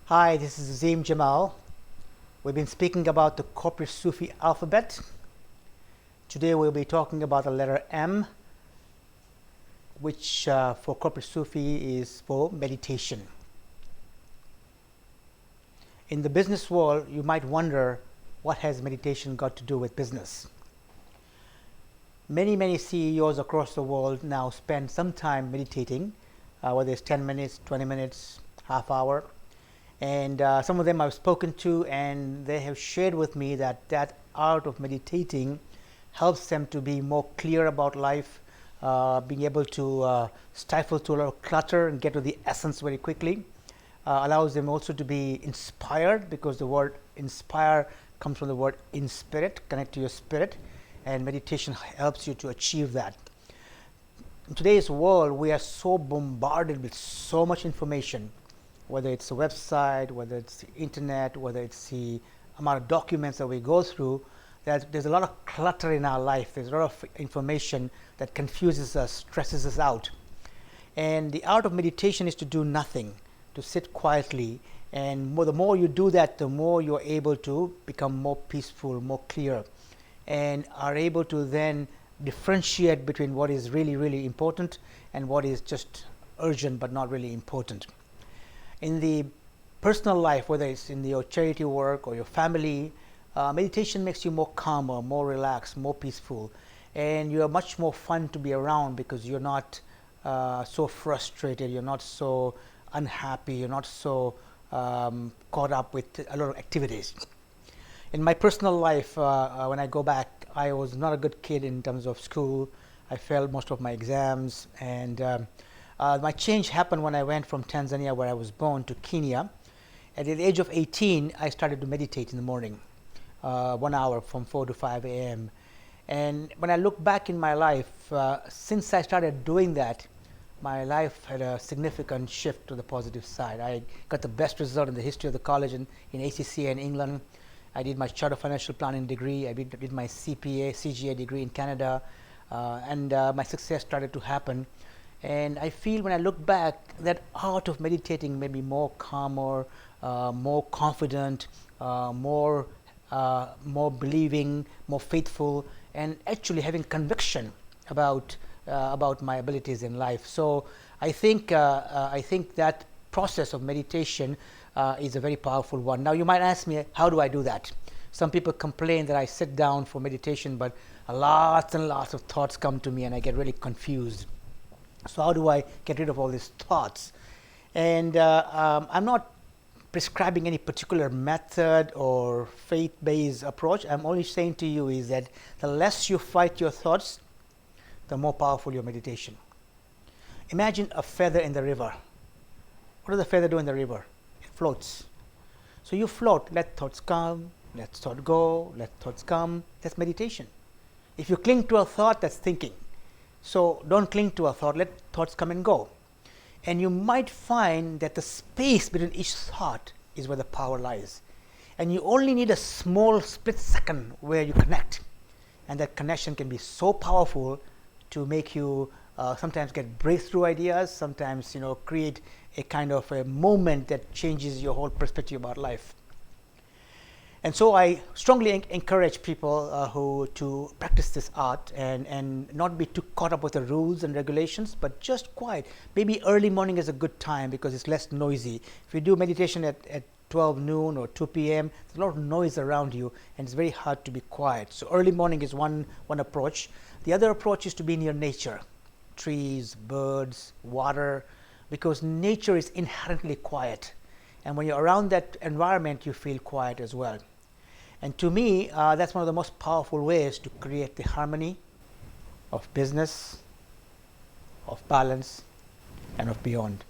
Hi, this is Azim Jamal. We've been speaking about the corporate Sufi alphabet. Today we'll be talking about the letter M, which for corporate Sufi is for meditation. In the business world, you might wonder, what has meditation got to do with business? Many CEOs across the world now spend some time meditating, whether it's 10 minutes, 20 minutes, half hour. And some of them I've spoken to, and they have shared with me that art of meditating helps them to be more clear about life, being able to stifle to a lot of clutter and get to the essence very quickly. Allows them also to be inspired, because the word inspire comes from the word in spirit, connect to your spirit, and meditation helps you to achieve that. In today's world, we are so bombarded with so much information, whether it's a website, whether it's the internet, whether it's the amount of documents that we go through, that there's a lot of clutter in our life. There's a lot of information that confuses us, stresses us out. And the art of meditation is to do nothing, to sit quietly. And the more you do that, the more you're able to become more peaceful, more clear, and are able to then differentiate between what is really important and what is just urgent but not really important. In the personal life, whether it's in your charity work or your family, meditation makes you more calmer, more relaxed, more peaceful, and you're much more fun to be around, because you're not so frustrated, you're not so unhappy, you're not so caught up with a lot of activities. In my personal life, when I go back, I was not a good kid in terms of school. I failed most of my exams, and my change happened when I went from Tanzania, where I was born, to Kenya. At the age of 18, I started to meditate in the morning, 1 hour from 4 to 5 a.m. And when I look back in my life, since I started doing that, my life had a significant shift to the positive side. I got the best result in the history of the college in ACCA in England. I did my Chartered Financial Planning degree. I did my CGA degree in Canada, and my success started to happen. And I feel when I look back, that art of meditating made me more calmer, more confident, more believing, more faithful, and actually having conviction about my abilities in life. So I think that process of meditation is a very powerful one. Now you might ask me, how do I do that? Some people complain that I sit down for meditation, but lots and lots of thoughts come to me and I get really confused. So how do I get rid of all these thoughts? And I'm not prescribing any particular method or faith-based approach. I'm only saying to you is that the less you fight your thoughts, the more powerful your meditation. Imagine a feather in the river. What does the feather do in the river? It floats. So you float, let thoughts come, let thoughts go, let thoughts come. That's meditation. If you cling to a thought, that's thinking. So don't cling to a thought, let thoughts come and go. And you might find that the space between each thought is where the power lies. And you only need a small split second where you connect. And that connection can be so powerful to make you sometimes get breakthrough ideas, sometimes create a kind of a moment that changes your whole perspective about life. And so I strongly encourage people to practice this art and not be too caught up with the rules and regulations, but just quiet. Maybe early morning is a good time because it's less noisy. If you do meditation at 12 noon or 2 p.m., there's a lot of noise around you and it's very hard to be quiet. So early morning is one approach. The other approach is to be in your nature, trees, birds, water, because nature is inherently quiet. And when you're around that environment, you feel quiet as well. And to me, that's one of the most powerful ways to create the harmony of business, of balance, and of beyond.